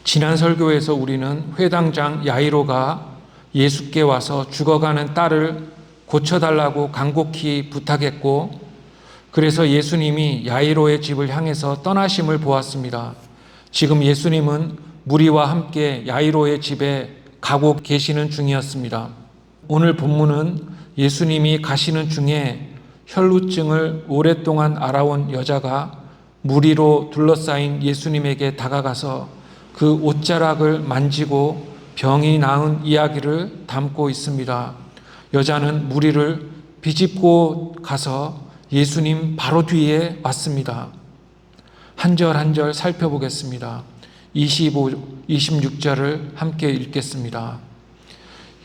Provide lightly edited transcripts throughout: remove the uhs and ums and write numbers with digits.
지난 설교에서 우리는 회당장 야이로가 예수께 와서 죽어가는 딸을 고쳐달라고 간곡히 부탁했고, 그래서 예수님이 야이로의 집을 향해서 떠나심을 보았습니다. 지금 예수님은 무리와 함께 야이로의 집에 가고 계시는 중이었습니다. 오늘 본문은 예수님이 가시는 중에 혈루증을 오랫동안 앓아온 여자가 무리로 둘러싸인 예수님에게 다가가서 그 옷자락을 만지고 병이 나은 이야기를 담고 있습니다. 여자는 무리를 비집고 가서 예수님 바로 뒤에 왔습니다. 한 절 한 절 살펴보겠습니다. 26절을 함께 읽겠습니다.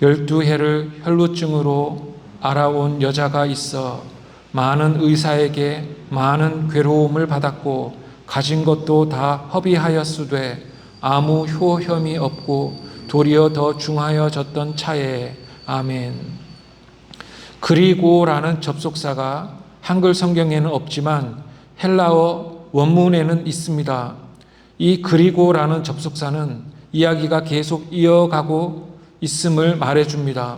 12해를 혈루증으로 앓아온 여자가 있어 많은 의사에게 많은 괴로움을 받았고 가진 것도 다 허비하였으되 아무 효험이 없고 도리어 더 중하여졌던 차에. 아멘. 그리고라는 접속사가 한글 성경에는 없지만 헬라어 원문에는 있습니다. 이 그리고라는 접속사는 이야기가 계속 이어가고 있음을 말해줍니다.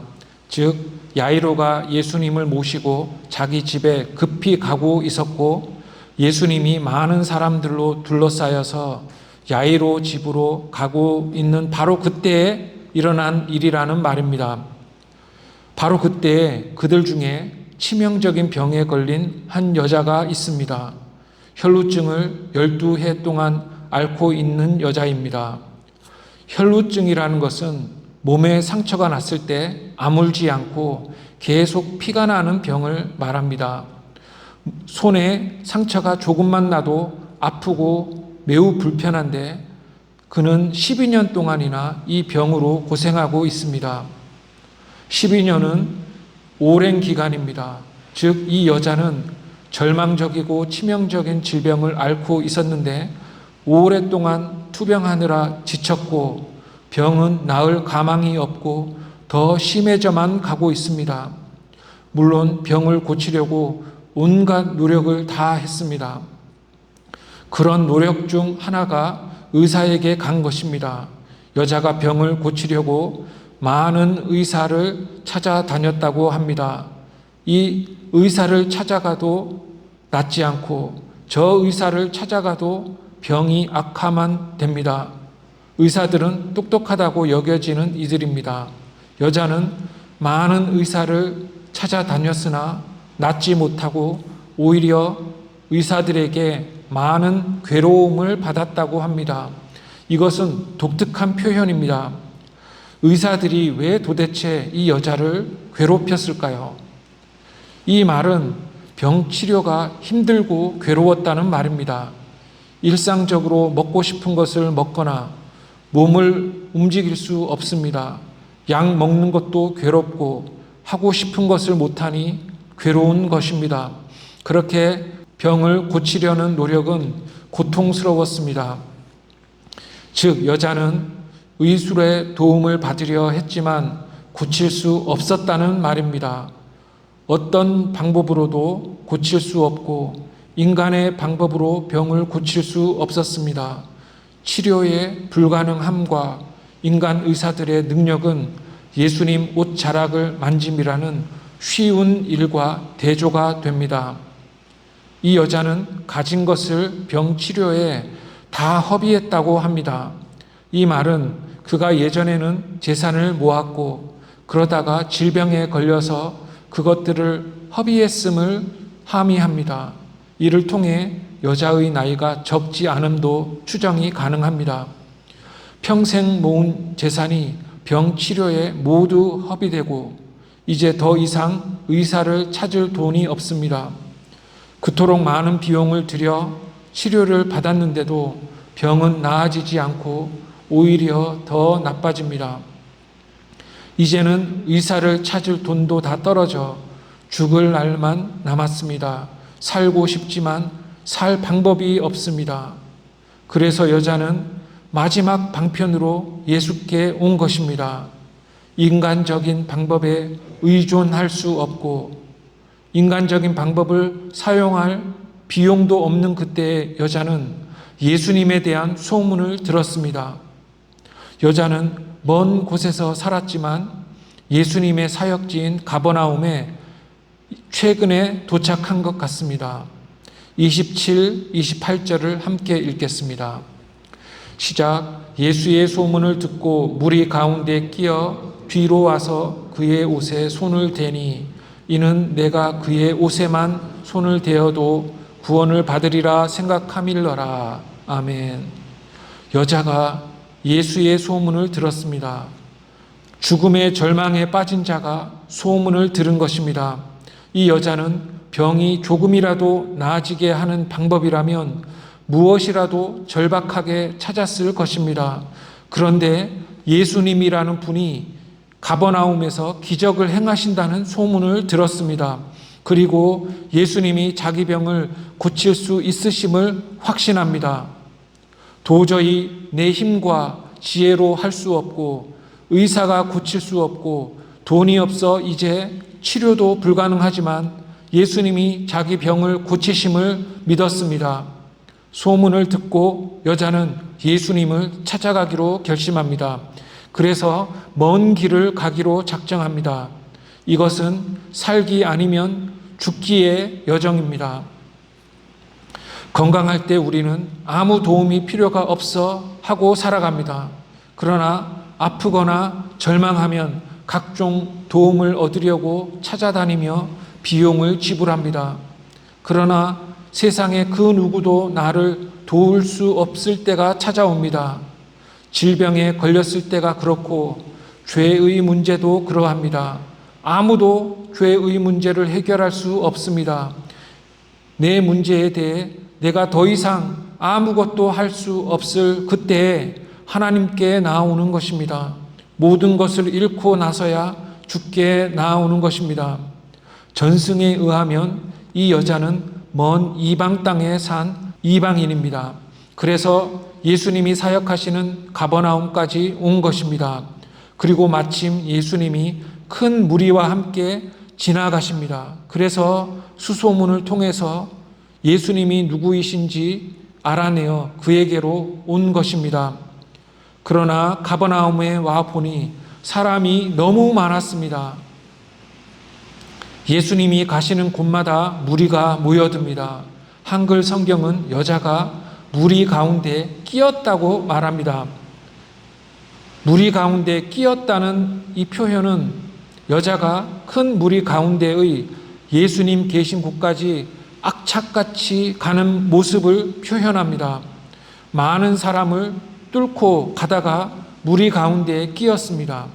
즉 야이로가 예수님을 모시고 자기 집에 급히 가고 있었고 예수님이 많은 사람들로 둘러싸여서 야이로 집으로 가고 있는 바로 그때에 일어난 일이라는 말입니다. 바로 그때에 그들 중에 치명적인 병에 걸린 한 여자가 있습니다. 혈루증을 12해 동안 앓고 있는 여자입니다. 혈루증이라는 것은 몸에 상처가 났을 때 아물지 않고 계속 피가 나는 병을 말합니다. 손에 상처가 조금만 나도 아프고 매우 불편한데 그는 12년 동안이나 이 병으로 고생하고 있습니다. 12년은 오랜 기간입니다. 즉, 이 여자는 절망적이고 치명적인 질병을 앓고 있었는데 오랫동안 투병하느라 지쳤고 병은 나을 가망이 없고 더 심해져만 가고 있습니다. 물론 병을 고치려고 온갖 노력을 다 했습니다. 그런 노력 중 하나가 의사에게 간 것입니다. 여자가 병을 고치려고 많은 의사를 찾아다녔다고 합니다. 이 의사를 찾아가도 낫지 않고 저 의사를 찾아가도 병이 악화만 됩니다. 의사들은 똑똑하다고 여겨지는 이들입니다. 여자는 많은 의사를 찾아다녔으나 낫지 못하고 오히려 의사들에게 많은 괴로움을 받았다고 합니다. 이것은 독특한 표현입니다. 의사들이 왜 도대체 이 여자를 괴롭혔을까요? 이 말은 병 치료가 힘들고 괴로웠다는 말입니다. 일상적으로 먹고 싶은 것을 먹거나 몸을 움직일 수 없습니다. 약 먹는 것도 괴롭고 하고 싶은 것을 못하니 괴로운 것입니다. 그렇게 병을 고치려는 노력은 고통스러웠습니다. 즉 여자는 의술의 도움을 받으려 했지만 고칠 수 없었다는 말입니다. 어떤 방법으로도 고칠 수 없고 인간의 방법으로 병을 고칠 수 없었습니다. 치료의 불가능함과 인간 의사들의 능력은 예수님 옷자락을 만짐이라는 쉬운 일과 대조가 됩니다. 이 여자는 가진 것을 병 치료에 다 허비했다고 합니다. 이 말은 그가 예전에는 재산을 모았고 그러다가 질병에 걸려서 그것들을 허비했음을 함의합니다. 이를 통해 여자의 나이가 적지 않음도 추정이 가능합니다. 평생 모은 재산이 병 치료에 모두 허비되고 이제 더 이상 의사를 찾을 돈이 없습니다. 그토록 많은 비용을 들여 치료를 받았는데도 병은 나아지지 않고 오히려 더 나빠집니다. 이제는 의사를 찾을 돈도 다 떨어져 죽을 날만 남았습니다. 살고 싶지만 살 방법이 없습니다. 그래서 여자는 마지막 방편으로 예수께 온 것입니다. 인간적인 방법에 의존할 수 없고 인간적인 방법을 사용할 비용도 없는 그때의 여자는 예수님에 대한 소문을 들었습니다. 여자는 먼 곳에서 살았지만 예수님의 사역지인 가버나움에 최근에 도착한 것 같습니다. 27, 28절을 함께 읽겠습니다. 시작. 예수의 소문을 듣고 무리 가운데 끼어 뒤로 와서 그의 옷에 손을 대니 이는 내가 그의 옷에만 손을 대어도 구원을 받으리라 생각함일러라. 아멘. 여자가 예수의 소문을 들었습니다. 죽음의 절망에 빠진 자가 소문을 들은 것입니다. 이 여자는 병이 조금이라도 나아지게 하는 방법이라면 무엇이라도 절박하게 찾았을 것입니다. 그런데 예수님이라는 분이 가버나움에서 기적을 행하신다는 소문을 들었습니다. 그리고 예수님이 자기 병을 고칠 수 있으심을 확신합니다. 도저히 내 힘과 지혜로 할 수 없고 의사가 고칠 수 없고 돈이 없어 이제 치료도 불가능하지만 예수님이 자기 병을 고치심을 믿었습니다. 소문을 듣고 여자는 예수님을 찾아가기로 결심합니다. 그래서 먼 길을 가기로 작정합니다. 이것은 살기 아니면 죽기의 여정입니다. 건강할 때 우리는 아무 도움이 필요가 없어 하고 살아갑니다. 그러나 아프거나 절망하면 각종 도움을 얻으려고 찾아다니며 비용을 지불합니다. 그러나 세상에 그 누구도 나를 도울 수 없을 때가 찾아옵니다. 질병에 걸렸을 때가 그렇고 죄의 문제도 그러합니다. 아무도 죄의 문제를 해결할 수 없습니다. 내 문제에 대해 내가 더 이상 아무것도 할 수 없을 그때에 하나님께 나아오는 것입니다. 모든 것을 잃고 나서야 주께 나아오는 것입니다. 전승에 의하면 이 여자는 먼 이방 땅에 산 이방인입니다. 그래서 예수님이 사역하시는 가버나움까지 온 것입니다. 그리고 마침 예수님이 큰 무리와 함께 지나가십니다. 그래서 수소문을 통해서 예수님이 누구이신지 알아내어 그에게로 온 것입니다. 그러나 가버나움에 와 보니 사람이 너무 많았습니다. 예수님이 가시는 곳마다 무리가 모여듭니다. 한글 성경은 여자가 무리 가운데 끼었다고 말합니다. 무리 가운데 끼었다는 이 표현은 여자가 큰 무리 가운데의 예수님 계신 곳까지 악착같이 가는 모습을 표현합니다. 많은 사람을 뚫고 가다가 무리 가운데에 끼었습니다.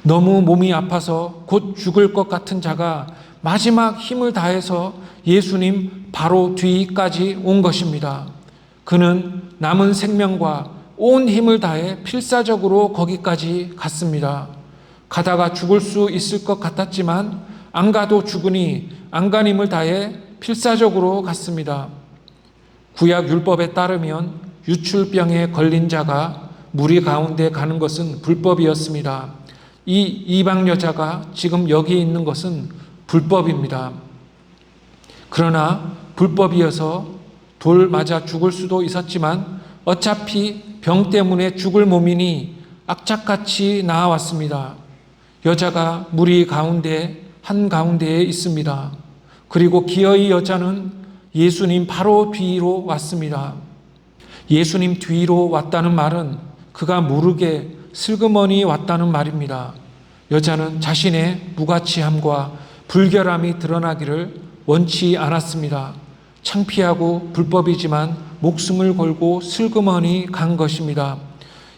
너무 몸이 아파서 곧 죽을 것 같은 자가 마지막 힘을 다해서 예수님 바로 뒤까지 온 것입니다. 그는 남은 생명과 온 힘을 다해 필사적으로 거기까지 갔습니다. 가다가 죽을 수 있을 것 같았지만 안 가도 죽으니 안간힘을 다해 필사적으로 갔습니다. 구약 율법에 따르면 유출병에 걸린 자가 무리 가운데 가는 것은 불법이었습니다. 이 이방 여자가 지금 여기 있는 것은 불법입니다. 그러나 불법이어서 돌 맞아 죽을 수도 있었지만 어차피 병 때문에 죽을 몸이니 악착같이 나아왔습니다. 여자가 무리 가운데 한가운데에 있습니다. 그리고 기어이 여자는 예수님 바로 뒤로 왔습니다. 예수님 뒤로 왔다는 말은 그가 모르게 슬그머니 왔다는 말입니다. 여자는 자신의 무가치함과 불결함이 드러나기를 원치 않았습니다. 창피하고 불법이지만 목숨을 걸고 슬그머니 간 것입니다.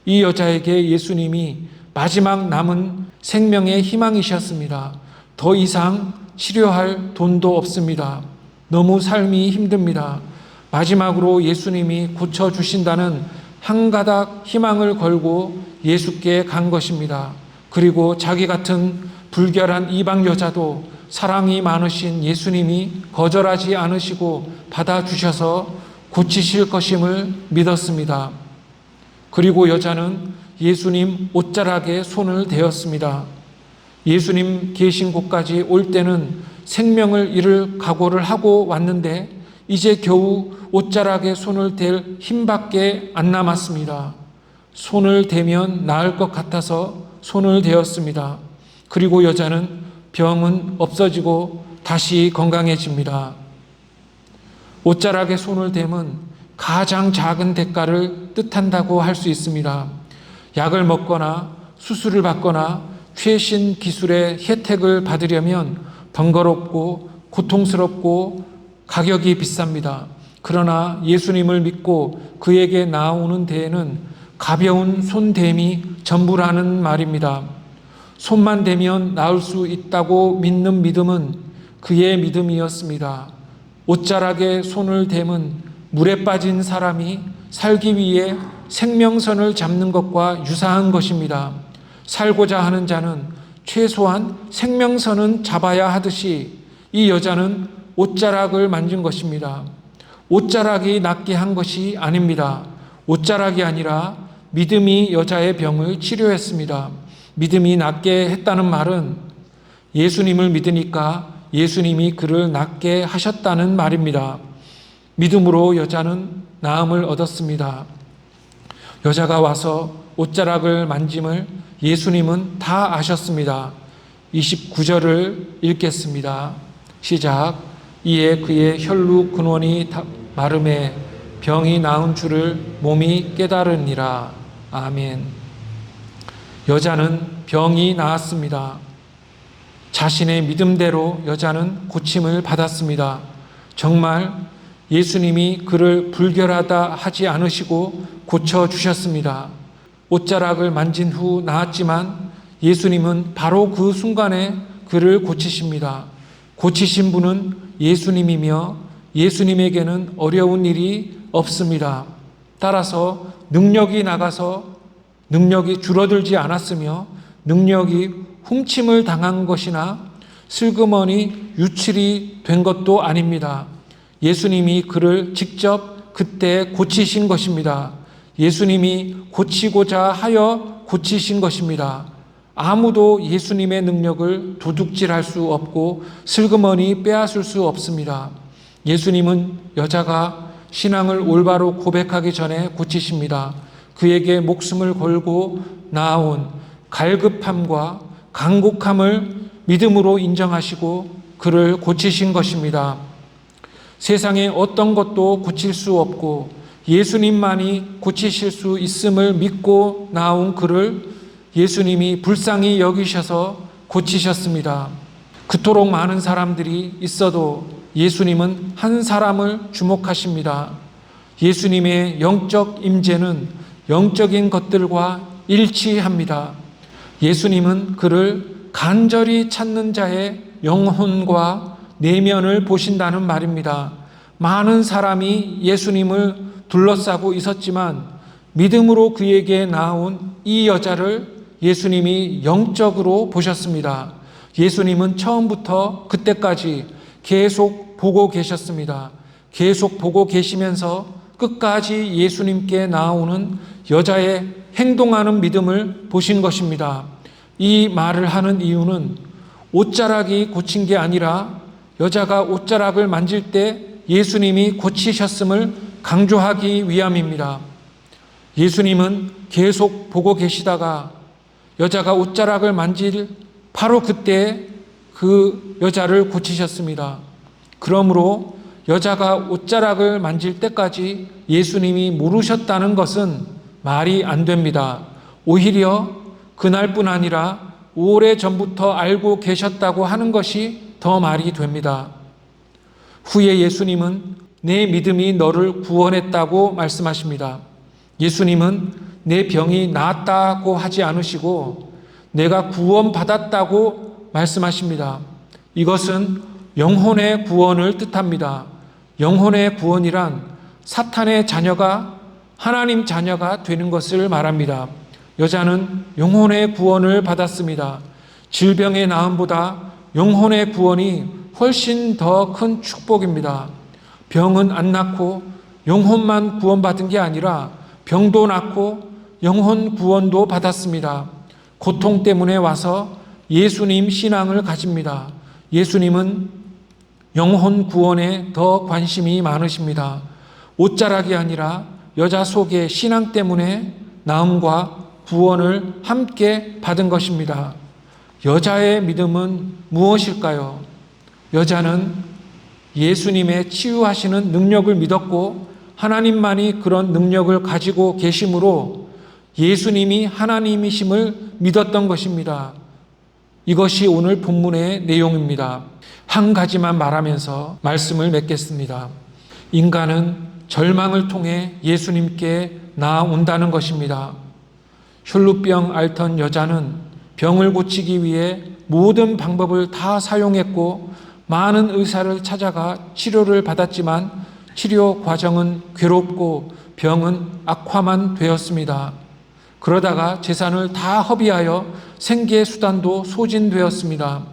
이 여자에게 예수님이 마지막 남은 생명의 희망이셨습니다. 더 이상 치료할 돈도 없습니다. 너무 삶이 힘듭니다. 마지막으로 예수님이 고쳐주신다는 한 가닥 희망을 걸고 예수께 간 것입니다. 그리고 자기 같은 불결한 이방 여자도 사랑이 많으신 예수님이 거절하지 않으시고 받아주셔서 고치실 것임을 믿었습니다. 그리고 여자는 예수님 옷자락에 손을 대었습니다. 예수님 계신 곳까지 올 때는 생명을 잃을 각오를 하고 왔는데 이제 겨우 옷자락에 손을 댈 힘밖에 안 남았습니다. 손을 대면 나을 것 같아서 손을 대었습니다. 그리고 여자는 병은 없어지고 다시 건강해집니다. 옷자락에 손을 대면 가장 작은 대가를 뜻한다고 할 수 있습니다. 약을 먹거나 수술을 받거나 최신 기술의 혜택을 받으려면 번거롭고 고통스럽고 가격이 비쌉니다. 그러나 예수님을 믿고 그에게 나아오는 데에는 가벼운 손댐이 전부라는 말입니다. 손만 대면 나을 수 있다고 믿는 믿음은 그의 믿음이었습니다. 옷자락에 손을 대면 물에 빠진 사람이 살기 위해 생명선을 잡는 것과 유사한 것입니다. 살고자 하는 자는 최소한 생명선은 잡아야 하듯이 이 여자는 옷자락을 만진 것입니다. 옷자락이 낫게 한 것이 아닙니다. 옷자락이 아니라 믿음이 여자의 병을 치료했습니다. 믿음이 낫게 했다는 말은 예수님을 믿으니까 예수님이 그를 낫게 하셨다는 말입니다. 믿음으로 여자는 나음을 얻었습니다. 여자가 와서 옷자락을 만짐을 예수님은 다 아셨습니다. 29절을 읽겠습니다. 시작. 이에 그의 혈루 근원이 마름에 병이 나은 줄을 몸이 깨달으니라. 아멘. 여자는 병이 나았습니다. 자신의 믿음대로 여자는 고침을 받았습니다. 정말 예수님이 그를 불결하다 하지 않으시고 고쳐주셨습니다. 옷자락을 만진 후 나았지만 예수님은 바로 그 순간에 그를 고치십니다. 고치신 분은 예수님이며 예수님에게는 어려운 일이 없습니다. 따라서 능력이 나가서 능력이 줄어들지 않았으며 능력이 훔침을 당한 것이나 슬그머니 유출이 된 것도 아닙니다. 예수님이 그를 직접 그때 고치신 것입니다. 예수님이 고치고자 하여 고치신 것입니다. 아무도 예수님의 능력을 도둑질할 수 없고 슬그머니 빼앗을 수 없습니다. 예수님은 여자가 신앙을 올바로 고백하기 전에 고치십니다. 그에게 목숨을 걸고 나아온 갈급함과 간곡함을 믿음으로 인정하시고 그를 고치신 것입니다. 세상에 어떤 것도 고칠 수 없고 예수님만이 고치실 수 있음을 믿고 나온 그를 예수님이 불쌍히 여기셔서 고치셨습니다. 그토록 많은 사람들이 있어도 예수님은 한 사람을 주목하십니다. 예수님의 영적 임재는 영적인 것들과 일치합니다. 예수님은 그를 간절히 찾는 자의 영혼과 내면을 보신다는 말입니다. 많은 사람이 예수님을 둘러싸고 있었지만 믿음으로 그에게 나온 이 여자를 예수님이 영적으로 보셨습니다. 예수님은 처음부터 그때까지 계속 보고 계셨습니다. 계속 보고 계시면서 끝까지 예수님께 나오는 여자의 행동하는 믿음을 보신 것입니다. 이 말을 하는 이유는 옷자락이 고친 게 아니라 여자가 옷자락을 만질 때 예수님이 고치셨음을 강조하기 위함입니다. 예수님은 계속 보고 계시다가 여자가 옷자락을 만질 바로 그때 그 여자를 고치셨습니다. 그러므로 여자가 옷자락을 만질 때까지 예수님이 모르셨다는 것은 말이 안 됩니다. 오히려 그날뿐 아니라 오래전부터 알고 계셨다고 하는 것이 더 말이 됩니다. 후에 예수님은 내 믿음이 너를 구원했다고 말씀하십니다. 예수님은 내 병이 나았다고 하지 않으시고 내가 구원받았다고 말씀하십니다. 이것은 영혼의 구원을 뜻합니다. 영혼의 구원이란 사탄의 자녀가 하나님 자녀가 되는 것을 말합니다. 여자는 영혼의 구원을 받았습니다. 질병의 나음보다 영혼의 구원이 훨씬 더 큰 축복입니다. 병은 안 낫고 영혼만 구원받은 게 아니라 병도 낫고 영혼 구원도 받았습니다. 고통 때문에 와서 예수님 신앙을 가집니다. 예수님은 영혼 구원에 더 관심이 많으십니다. 옷자락이 아니라 여자 속의 신앙 때문에 나음과 구원을 함께 받은 것입니다. 여자의 믿음은 무엇일까요? 여자는 예수님의 치유하시는 능력을 믿었고 하나님만이 그런 능력을 가지고 계심으로 예수님이 하나님이심을 믿었던 것입니다. 이것이 오늘 본문의 내용입니다. 한 가지만 말하면서 말씀을 맺겠습니다. 인간은 절망을 통해 예수님께 나아온다는 것입니다. 혈루병 앓던 여자는 병을 고치기 위해 모든 방법을 다 사용했고 많은 의사를 찾아가 치료를 받았지만 치료 과정은 괴롭고 병은 악화만 되었습니다. 그러다가 재산을 다 허비하여 생계 수단도 소진되었습니다.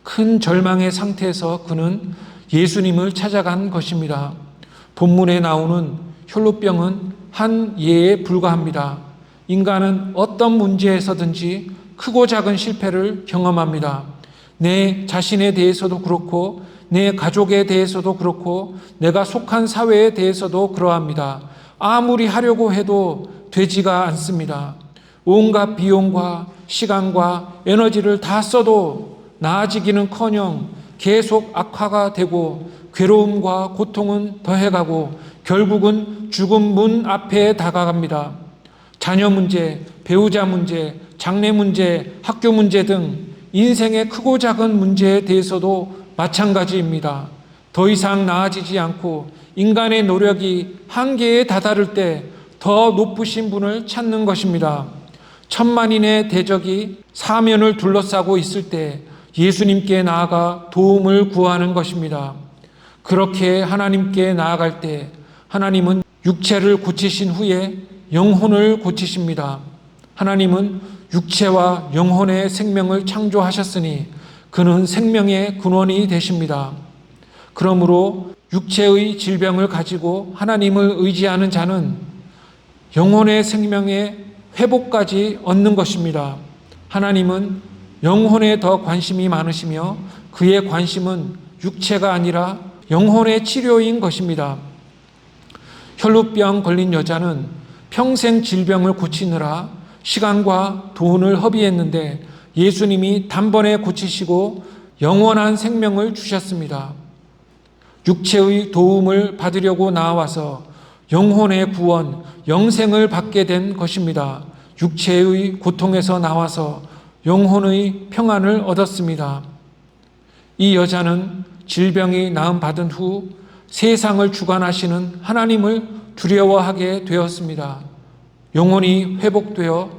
큰 절망의 상태에서 그는 예수님을 찾아간 것입니다. 본문에 나오는 혈루병은 한 예에 불과합니다. 인간은 어떤 문제에서든지 크고 작은 실패를 경험합니다. 내 자신에 대해서도 그렇고 내 가족에 대해서도 그렇고 내가 속한 사회에 대해서도 그러합니다. 아무리 하려고 해도 되지가 않습니다. 온갖 비용과 시간과 에너지를 다 써도 나아지기는커녕 계속 악화가 되고 괴로움과 고통은 더해가고 결국은 죽음 문 앞에 다가갑니다. 자녀 문제, 배우자 문제, 장래 문제, 학교 문제 등 인생의 크고 작은 문제에 대해서도 마찬가지입니다. 더 이상 나아지지 않고 인간의 노력이 한계에 다다를 때 더 높으신 분을 찾는 것입니다. 천만인의 대적이 사면을 둘러싸고 있을 때 예수님께 나아가 도움을 구하는 것입니다. 그렇게 하나님께 나아갈 때 하나님은 육체를 고치신 후에 영혼을 고치십니다. 하나님은 육체와 영혼의 생명을 창조하셨으니 그는 생명의 근원이 되십니다. 그러므로 육체의 질병을 가지고 하나님을 의지하는 자는 영혼의 생명의 회복까지 얻는 것입니다. 하나님은 영혼에 더 관심이 많으시며 그의 관심은 육체가 아니라 영혼의 치료인 것입니다. 혈루병 걸린 여자는 평생 질병을 고치느라 시간과 돈을 허비했는데 예수님이 단번에 고치시고 영원한 생명을 주셨습니다. 육체의 도움을 받으려고 나와서 영혼의 구원, 영생을 받게 된 것입니다. 육체의 고통에서 나와서 영혼의 평안을 얻었습니다. 이 여자는 질병이 나음받은 후 세상을 주관하시는 하나님을 두려워하게 되었습니다. 영혼이 회복되어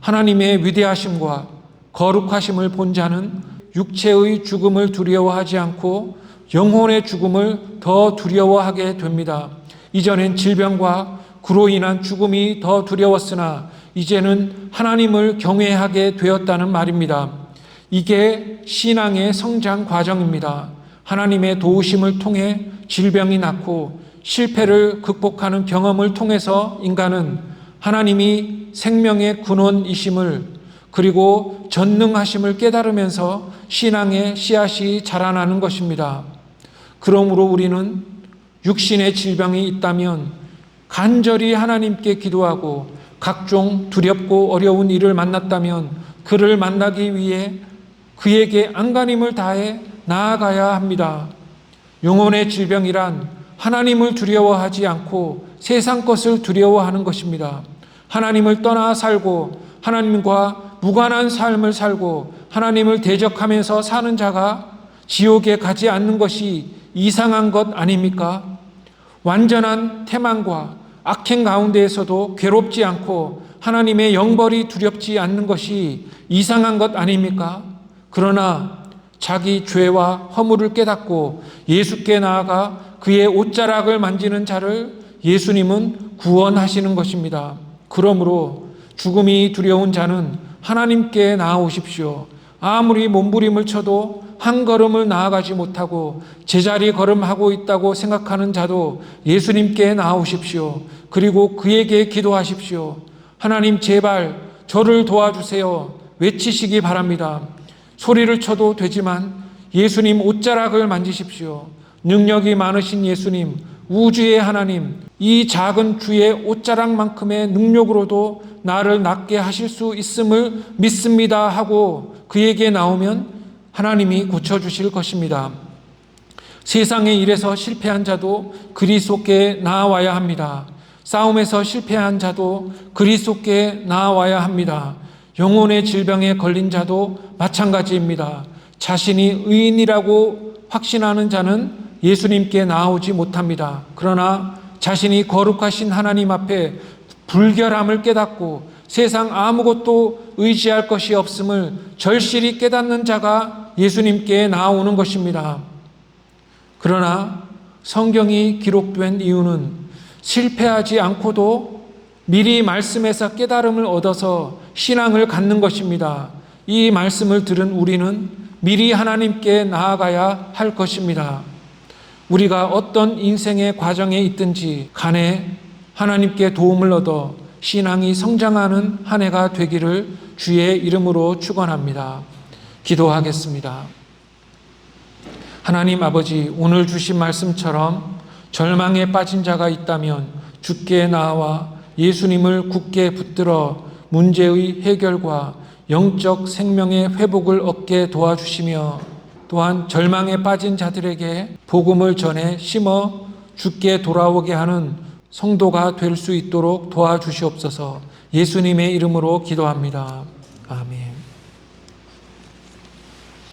하나님의 위대하심과 거룩하심을 본 자는 육체의 죽음을 두려워하지 않고 영혼의 죽음을 더 두려워하게 됩니다. 이전엔 질병과 그로 인한 죽음이 더 두려웠으나 이제는 하나님을 경외하게 되었다는 말입니다. 이게 신앙의 성장 과정입니다. 하나님의 도우심을 통해 질병이 낫고 실패를 극복하는 경험을 통해서 인간은 하나님이 생명의 근원이심을 그리고 전능하심을 깨달으면서 신앙의 씨앗이 자라나는 것입니다. 그러므로 우리는 육신의 질병이 있다면 간절히 하나님께 기도하고 각종 두렵고 어려운 일을 만났다면 그를 만나기 위해 그에게 안간힘을 다해 나아가야 합니다. 영혼의 질병이란 하나님을 두려워하지 않고 세상 것을 두려워하는 것입니다. 하나님을 떠나 살고 하나님과 무관한 삶을 살고 하나님을 대적하면서 사는 자가 지옥에 가지 않는 것이 이상한 것 아닙니까? 완전한 태만과 악행 가운데에서도 괴롭지 않고 하나님의 영벌이 두렵지 않는 것이 이상한 것 아닙니까? 그러나 자기 죄와 허물을 깨닫고 예수께 나아가 그의 옷자락을 만지는 자를 예수님은 구원하시는 것입니다. 그러므로 죽음이 두려운 자는 하나님께 나아오십시오. 아무리 몸부림을 쳐도 한 걸음을 나아가지 못하고 제자리 걸음하고 있다고 생각하는 자도 예수님께 나아오십시오. 그리고 그에게 기도하십시오. 하나님 제발 저를 도와주세요. 외치시기 바랍니다. 소리를 쳐도 되지만 예수님 옷자락을 만지십시오. 능력이 많으신 예수님, 우주의 하나님, 이 작은 주의 옷자락만큼의 능력으로도 나를 낫게 하실 수 있음을 믿습니다 하고 그에게 나오면 하나님이 고쳐주실 것입니다. 세상의 일에서 실패한 자도 그리스도께 나아와야 합니다. 싸움에서 실패한 자도 그리스도께 나아와야 합니다. 영혼의 질병에 걸린 자도 마찬가지입니다. 자신이 의인이라고 확신하는 자는 예수님께 나아오지 못합니다. 그러나 자신이 거룩하신 하나님 앞에 불결함을 깨닫고 세상 아무것도 의지할 것이 없음을 절실히 깨닫는 자가 예수님께 나아오는 것입니다. 그러나 성경이 기록된 이유는 실패하지 않고도 미리 말씀에서 깨달음을 얻어서 신앙을 갖는 것입니다. 이 말씀을 들은 우리는 미리 하나님께 나아가야 할 것입니다. 우리가 어떤 인생의 과정에 있든지 간에 하나님께 도움을 얻어 신앙이 성장하는 한 해가 되기를 주의 이름으로 축원합니다. 기도하겠습니다. 하나님 아버지, 오늘 주신 말씀처럼 절망에 빠진 자가 있다면 주께 나와 예수님을 굳게 붙들어 문제의 해결과 영적 생명의 회복을 얻게 도와주시며 또한 절망에 빠진 자들에게 복음을 전해 심어 주께 돌아오게 하는 성도가 될 수 있도록 도와주시옵소서. 예수님의 이름으로 기도합니다. 아멘.